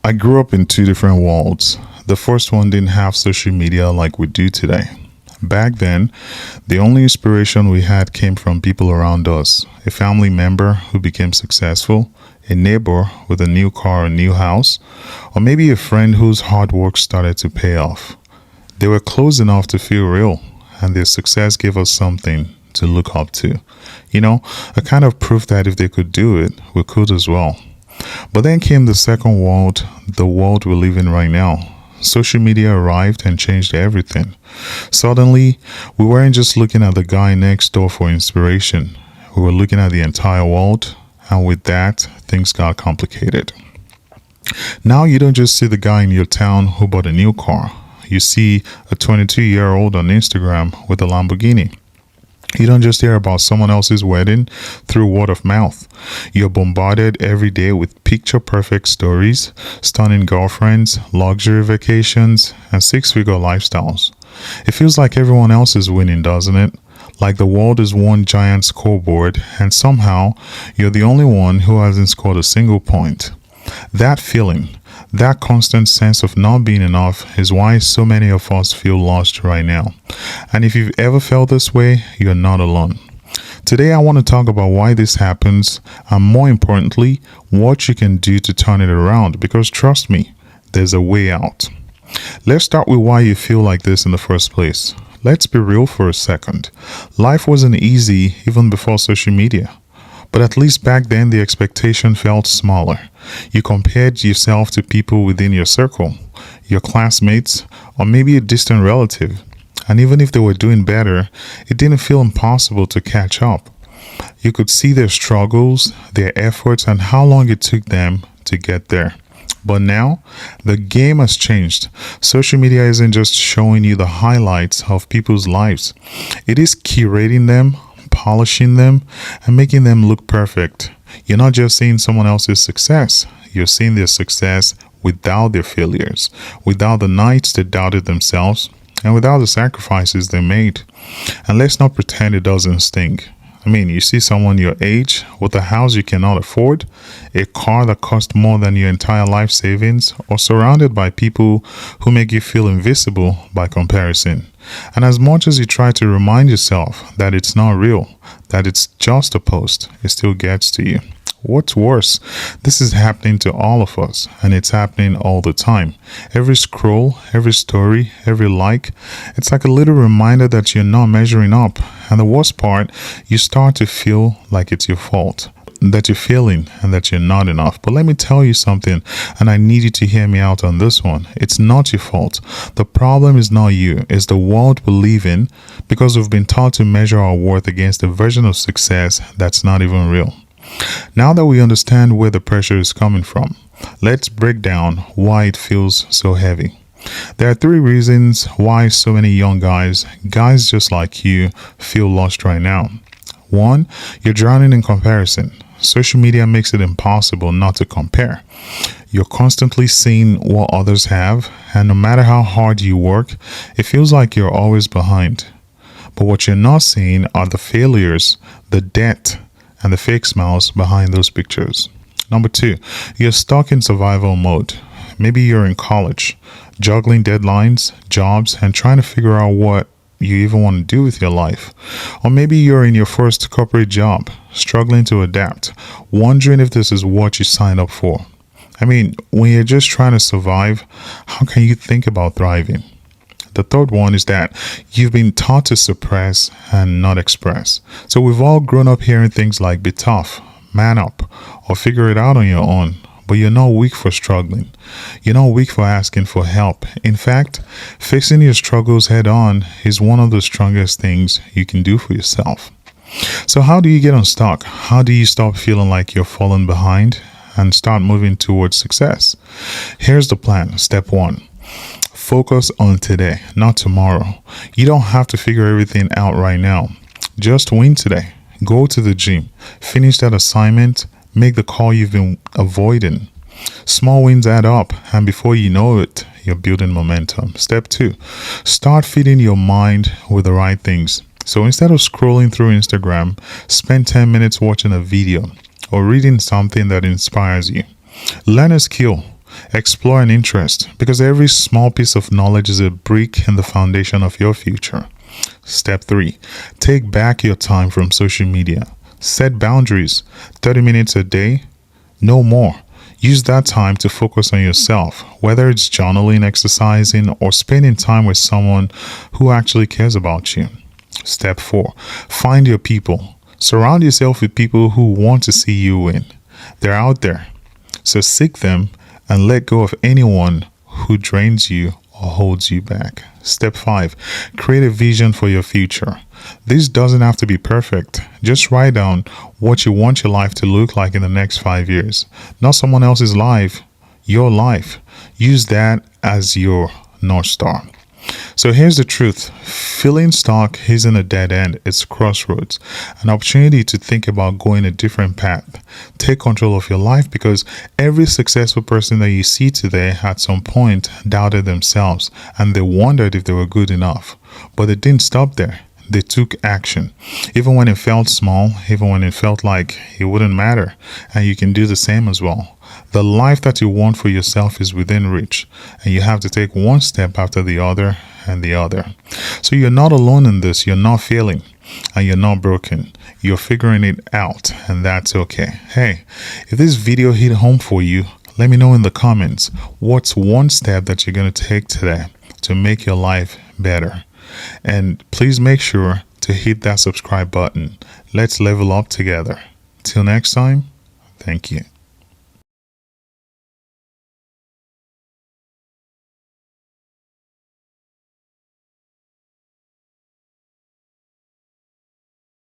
I grew up in two different worlds. The first one didn't have social media like we do today. Back then, the only inspiration we had came from people around us, a family member who became successful, a neighbor with a new car or new house, or maybe a friend whose hard work started to pay off. They were close enough to feel real, and their success gave us something to look up to. A kind of proof that if they could do it, we could as well. But then came the second world, the world we live in right now. Social media arrived and changed everything. Suddenly, we weren't just looking at the guy next door for inspiration. We were looking at the entire world, and with that, things got complicated. Now you don't just see the guy in your town who bought a new car. You see a 22-year-old on Instagram with a Lamborghini. You don't just hear about someone else's wedding through word of mouth. You're bombarded every day with picture-perfect stories, stunning girlfriends, luxury vacations, and six-figure lifestyles. It feels like everyone else is winning, doesn't it? Like the world is one giant scoreboard, and somehow you're the only one who hasn't scored a single point. That feeling, that constant sense of not being enough is why so many of us feel lost right now. And if you've ever felt this way, you're not alone. Today, I want to talk about why this happens and more importantly, what you can do to turn it around because trust me, there's a way out. Let's start with why you feel like this in the first place. Let's be real for a second. Life wasn't easy even before social media. But at least back then, the expectation felt smaller. You compared yourself to people within your circle, your classmates, or maybe a distant relative. And even if they were doing better, it didn't feel impossible to catch up. You could see their struggles, their efforts, and how long it took them to get there. But now, the game has changed. Social media isn't just showing you the highlights of people's lives. It is curating them, polishing them, and making them look perfect. You're not just seeing someone else's success, you're seeing their success without their failures, without the nights they doubted themselves, and without the sacrifices they made. And let's not pretend it doesn't sting. You see someone your age with a house you cannot afford, a car that costs more than your entire life savings, or surrounded by people who make you feel invisible by comparison. And as much as you try to remind yourself that it's not real, that it's just a post, it still gets to you. What's worse, this is happening to all of us, and it's happening all the time. Every scroll, every story, every like, it's like a little reminder that you're not measuring up. And the worst part, you start to feel like it's your fault, that you're failing and that you're not enough. But let me tell you something, and I need you to hear me out on this one. It's not your fault. The problem is not you. It's the world we live in because we've been taught to measure our worth against a version of success that's not even real. Now that we understand where the pressure is coming from, let's break down why it feels so heavy. There are three reasons why so many young guys just like you, feel lost right now. One, you're drowning in comparison. Social media makes it impossible not to compare. You're constantly seeing what others have, and no matter how hard you work, it feels like you're always behind. But what you're not seeing are the failures, the debt, and the fake smiles behind those pictures. Number two, you're stuck in survival mode. Maybe you're in college, juggling deadlines, jobs, and trying to figure out what you even want to do with your life. Or maybe you're in your first corporate job, struggling to adapt, wondering if this is what you signed up for. When you're just trying to survive, how can you think about thriving? The third one is that you've been taught to suppress and not express. So we've all grown up hearing things like be tough, man up, or figure it out on your own. But you're not weak for struggling. You're not weak for asking for help. In fact, facing your struggles head on is one of the strongest things you can do for yourself. So how do you get unstuck? How do you stop feeling like you're falling behind and start moving towards success? Here's the plan. Step one. Focus on today, not tomorrow. You don't have to figure everything out right now. Just win today. Go to the gym. Finish that assignment. Make the call you've been avoiding. Small wins add up, and before you know it, you're building momentum. Step two, start feeding your mind with the right things. So instead of scrolling through Instagram, spend 10 minutes watching a video or reading something that inspires you. Learn a skill. Explore an interest because every small piece of knowledge is a brick in the foundation of your future. Step 3. Take back your time from social media. Set boundaries. 30 minutes a day, no more. Use that time to focus on yourself, whether it's journaling, exercising, or spending time with someone who actually cares about you. Step 4. Find your people. Surround yourself with people who want to see you win. They're out there. So seek them and let go of anyone who drains you or holds you back. Step 5. Create a vision for your future. This doesn't have to be perfect. Just write down what you want your life to look like in the next 5 years. Not someone else's life, your life. Use that as your North Star. So here's the truth. Feeling stuck isn't a dead end, it's crossroads. An opportunity to think about going a different path. Take control of your life because every successful person that you see today at some point doubted themselves and they wondered if they were good enough. But they didn't stop there. They took action. Even when it felt small, even when it felt like it wouldn't matter. And you can do the same as well. The life that you want for yourself is within reach, and you have to take one step after the other and the other. So you're not alone in this. You're not failing and you're not broken. You're figuring it out, and that's okay. Hey, if this video hit home for you, let me know in the comments what's one step that you're going to take today to make your life better. And please make sure to hit that subscribe button. Let's level up together. Till next time, thank you.